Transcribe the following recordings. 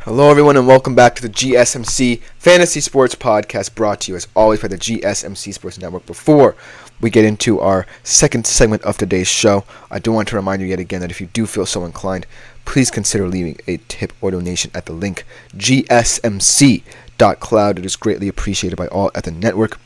Hello everyone and welcome back to the GSMC Fantasy Sports Podcast, brought to you as always by the GSMC Sports Network. Before we get into our second segment of today's show, I do want to remind you yet again that if you do feel so inclined, please consider leaving a tip or donation at the link gsmc.cloud. It is greatly appreciated by all at the network.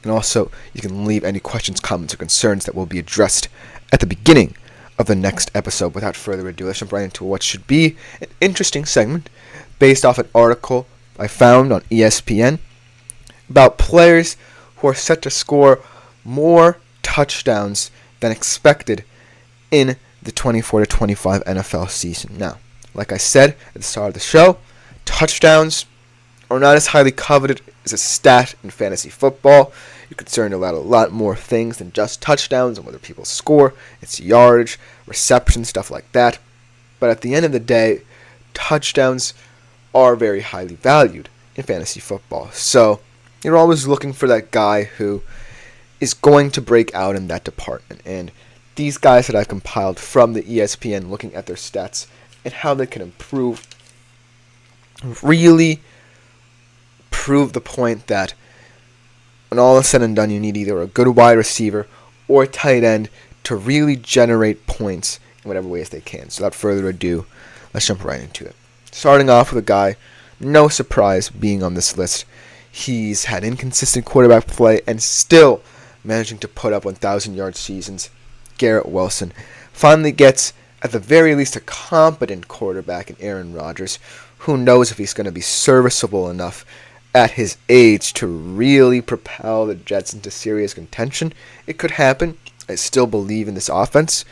And also, you can leave any questions, comments, or concerns that will be addressed at the beginning of the next episode. Without further ado, let's jump right into what should be an interesting segment based off an article I found on ESPN about players who are set to score more touchdowns than expected in the 24-25 NFL season. Now, like I said at the start of the show, touchdowns are not as highly coveted as a stat in fantasy football. You're concerned about a lot more things than just touchdowns and whether people score. It's yardage, reception, stuff like that. But at the end of the day, touchdowns are very highly valued in fantasy football. So you're always looking for that guy who is going to break out in that department. And these guys that I've compiled from the ESPN, looking at their stats and how they can improve, really prove the point that when all is said and done, you need either a good wide receiver or a tight end to really generate points in whatever ways they can. So without further ado, let's jump right into it. Starting off with a guy, no surprise being on this list. He's had inconsistent quarterback play and still managing to put up 1,000-yard seasons. Garrett Wilson finally gets, at the very least, a competent quarterback in Aaron Rodgers. Who knows if he's going to be serviceable enough at his age to really propel the Jets into serious contention. It could happen. I still believe in this offense.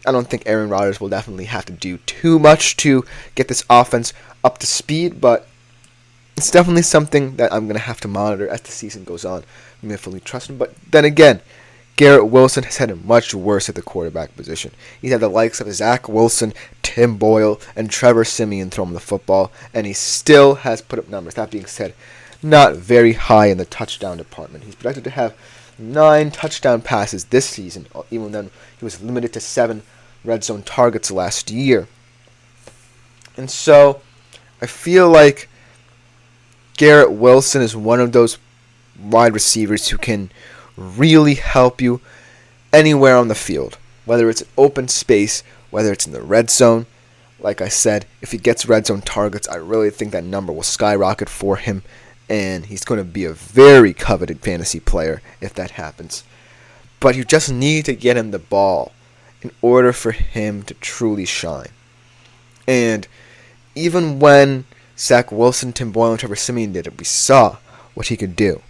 I don't think Aaron Rodgers will definitely have to do too much to get this offense up to speed, but it's definitely something that I'm going to have to monitor as the season goes on. I'm going to fully trust him. But then again, Garrett Wilson has had it much worse at the quarterback position. He's had the likes of Zach Wilson, Tim Boyle, and Trevor Siemian throw him the football, and he still has put up numbers. That being said, not very high in the touchdown department. He's projected to have 9 touchdown passes this season, even though he was limited to 7 red zone targets last year. And so I feel like Garrett Wilson is one of those wide receivers who can really help you anywhere on the field, whether it's an open space, whether it's in the red zone. Like I said, if he gets red zone targets, I really think that number will skyrocket for him, and he's going to be a very coveted fantasy player if that happens. But you just need to get him the ball in order for him to truly shine. And even when Zach Wilson, Tim Boyle, and Trevor Siemian did it, we saw what he could do.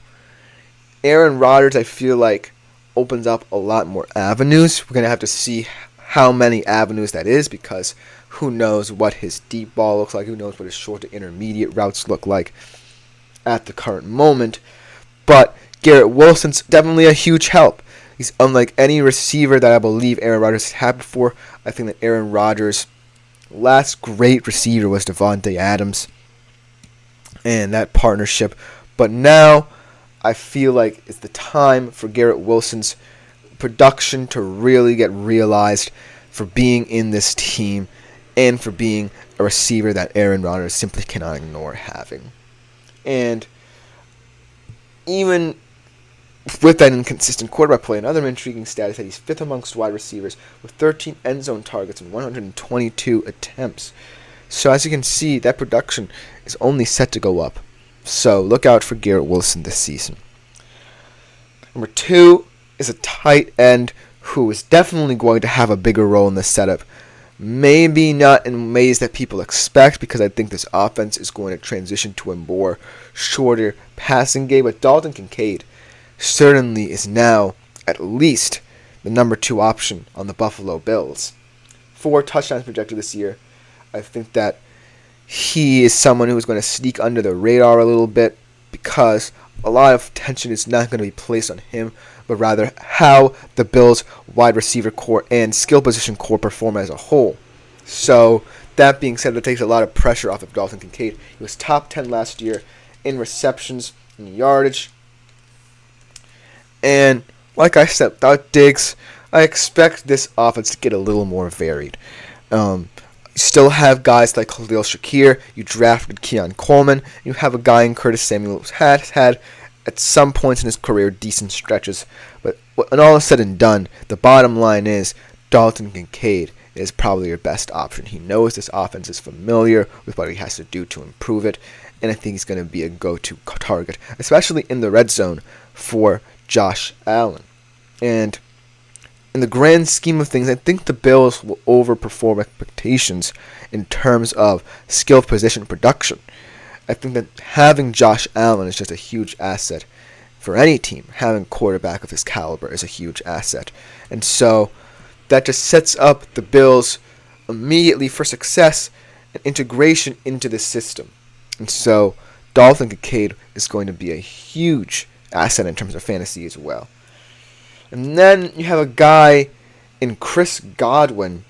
Aaron Rodgers, I feel like, opens up a lot more avenues. We're going to have to see how many avenues that is, because who knows what his deep ball looks like, who knows what his short to intermediate routes look like at the current moment. But Garrett Wilson's definitely a huge help. He's unlike any receiver that I believe Aaron Rodgers has had before. I think that Aaron Rodgers' last great receiver was Devontae Adams and that partnership. But now I feel like it's the time for Garrett Wilson's production to really get realized, for being in this team and for being a receiver that Aaron Rodgers simply cannot ignore having. And even with that inconsistent quarterback play, another intriguing stat is that he's 5th amongst wide receivers with 13 end zone targets and 122 attempts. So as you can see, that production is only set to go up. So look out for Garrett Wilson this season. Number 2 is a tight end who is definitely going to have a bigger role in this setup. Maybe not in ways that people expect, because I think this offense is going to transition to a more shorter passing game. But Dalton Kincaid certainly is now at least the number 2 option on the Buffalo Bills. 4 touchdowns projected this year. I think that he is someone who is going to sneak under the radar a little bit, because a lot of attention is not going to be placed on him, but rather how the Bills' wide receiver core and skill position core perform as a whole. So that being said, that takes a lot of pressure off of Dalton Kincaid. He was top 10 last year in receptions and yardage. And like I said, without Diggs, I expect this offense to get a little more varied. You still have guys like Khalil Shakir. You drafted Keon Coleman. You have a guy in Curtis Samuel who has had, at some points in his career, decent stretches. But when all is said and done, the bottom line is Dalton Kincaid is probably your best option. He knows this offense is familiar with what he has to do to improve it, and I think he's going to be a go-to target, especially in the red zone for Josh Allen. And in the grand scheme of things, I think the Bills will overperform expectations in terms of skill position production. I think that having Josh Allen is just a huge asset for any team. Having a quarterback of his caliber is a huge asset. And so that just sets up the Bills immediately for success and integration into the system. And so Dalton Kincaid is going to be a huge asset in terms of fantasy as well. And then you have a guy in Chris Godwin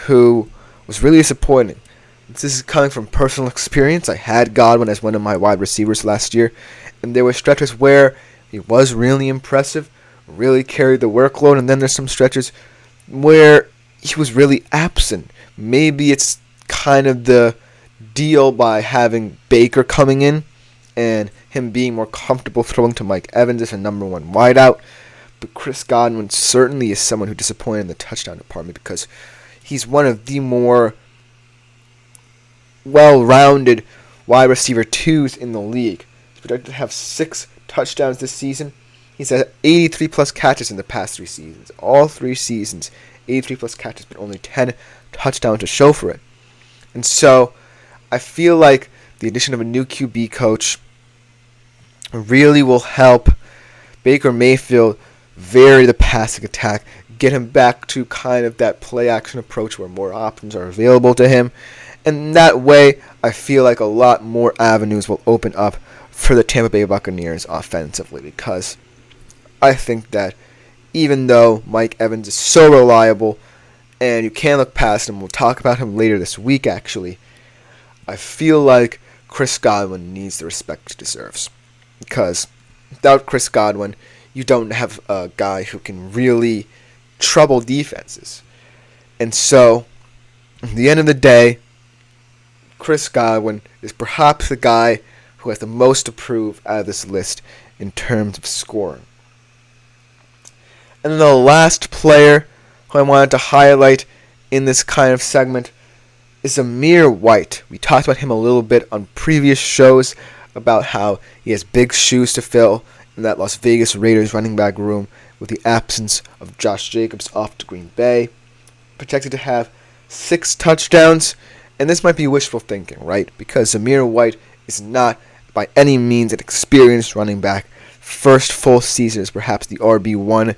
who was really disappointing. This is coming from personal experience. I had Godwin as one of my wide receivers last year, and there were stretches where he was really impressive, really carried the workload, and then there's some stretches where he was really absent. Maybe it's kind of the deal by having Baker coming in and him being more comfortable throwing to Mike Evans as a number one wideout. But Chris Godwin certainly is someone who disappointed in the touchdown department because he's one of the more well-rounded wide receiver twos in the league. He's projected to have 6 touchdowns this season. He's had 83-plus catches in the past 3 seasons. All 3 seasons, 83-plus catches, but only 10 touchdowns to show for it. And so I feel like the addition of a new QB coach really will help Baker Mayfield vary the passing attack, get him back to kind of that play-action approach where more options are available to him. And that way, I feel like a lot more avenues will open up for the Tampa Bay Buccaneers offensively, because I think that even though Mike Evans is so reliable and you can't look past him, we'll talk about him later this week actually, I feel like Chris Godwin needs the respect he deserves. Because without Chris Godwin, you don't have a guy who can really trouble defenses. And so, at the end of the day, Chris Godwin is perhaps the guy who has the most to prove out of this list in terms of scoring. And then the last player who I wanted to highlight in this kind of segment is Zamir White. We talked about him a little bit on previous shows about how he has big shoes to fill in that Las Vegas Raiders running back room with the absence of Josh Jacobs off to Green Bay. Projected to have 6 touchdowns, and this might be wishful thinking, right? Because Zamir White is not by any means an experienced running back. First full season is perhaps the RB1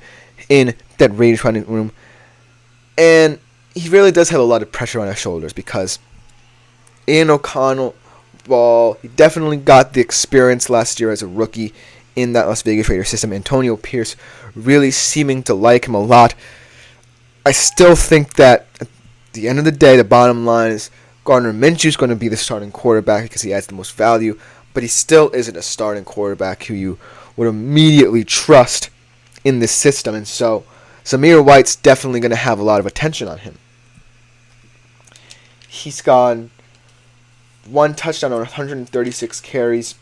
in that Raiders running room. And he really does have a lot of pressure on his shoulders because Ian O'Connell, Ball, he definitely got the experience last year as a rookie in that Las Vegas Raiders system. Antonio Pierce really seeming to like him a lot. I still think that at the end of the day, the bottom line is Gardner Minshew is going to be the starting quarterback because he adds the most value, but he still isn't a starting quarterback who you would immediately trust in this system. And so Zamir White's definitely going to have a lot of attention on him. He's gone 1 touchdown on 136 carries.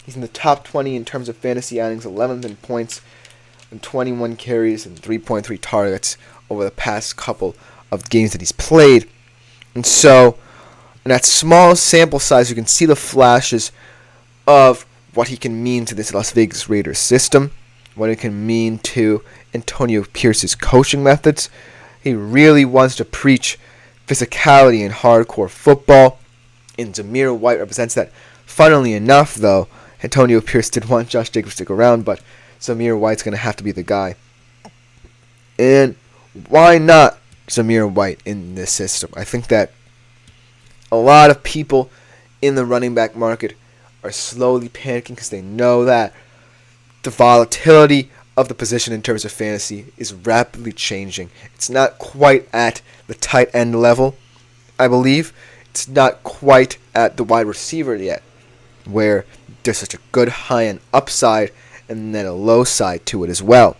He's in the top 20 in terms of fantasy outings, 11th in points, and 21 carries and 3.3 targets over the past couple of games that he's played. And so, in that small sample size, you can see the flashes of what he can mean to this Las Vegas Raiders system, what it can mean to Antonio Pierce's coaching methods. He really wants to preach physicality and hardcore football, and Zamir White represents that. Funnily enough, though, Antonio Pierce did want Josh Jacobs to stick around, but Zamir White's going to have to be the guy. And why not Zamir White in this system? I think that a lot of people in the running back market are slowly panicking because they know that the volatility of the position in terms of fantasy is rapidly changing. It's not quite at the tight end level, I believe. It's not quite at the wide receiver yet, where there's such a good high-end upside and then a low side to it as well.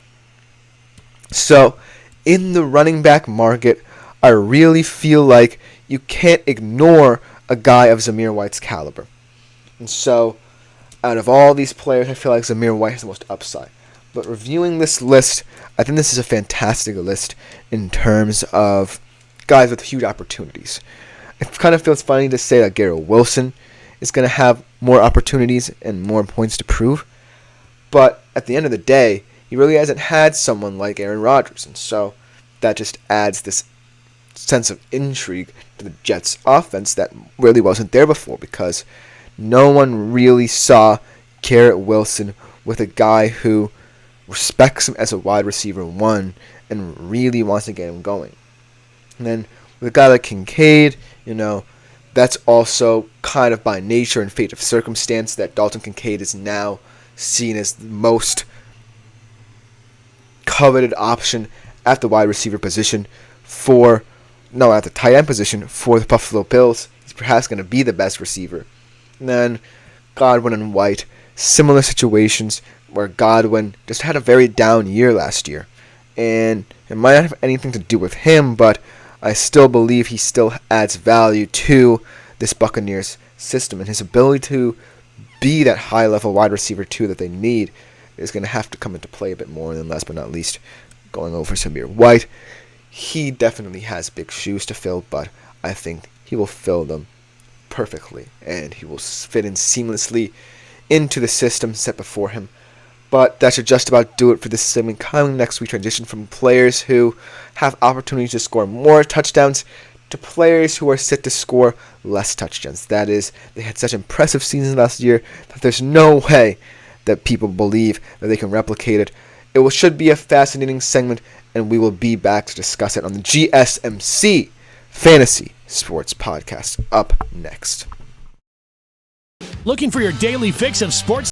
So, in the running back market, I really feel like you can't ignore a guy of Zamir White's caliber. And so, out of all these players, I feel like Zamir White has the most upside. But reviewing this list, I think this is a fantastic list in terms of guys with huge opportunities. It kind of feels funny to say that Garrett Wilson is going to have more opportunities and more points to prove. But at the end of the day, he really hasn't had someone like Aaron Rodgers. And so that just adds this sense of intrigue to the Jets' offense that really wasn't there before, because no one really saw Garrett Wilson with a guy who respects him as a wide receiver one and really wants to get him going. And then with a guy like Kincaid, that's also kind of by nature and fate of circumstance that Dalton Kincaid is now seen as the most coveted option at the wide receiver position at the tight end position for the Buffalo Bills. He's perhaps going to be the best receiver. And then Godwin and White, similar situations where Godwin just had a very down year last year. And it might not have anything to do with him, but I still believe he still adds value to this Buccaneers system, and his ability to be that high-level wide receiver 2 that they need is going to have to come into play a bit more. And then last but not least, going over Zamir White, he definitely has big shoes to fill, but I think he will fill them perfectly, and he will fit in seamlessly into the system set before him. But that should just about do it for this segment. Coming next, we transition from players who have opportunities to score more touchdowns to players who are set to score less touchdowns. That is, they had such impressive seasons last year that there's no way that people believe that they can replicate it. It should be a fascinating segment, and we will be back to discuss it on the GSMC Fantasy Sports Podcast up next. Looking for your daily fix of sports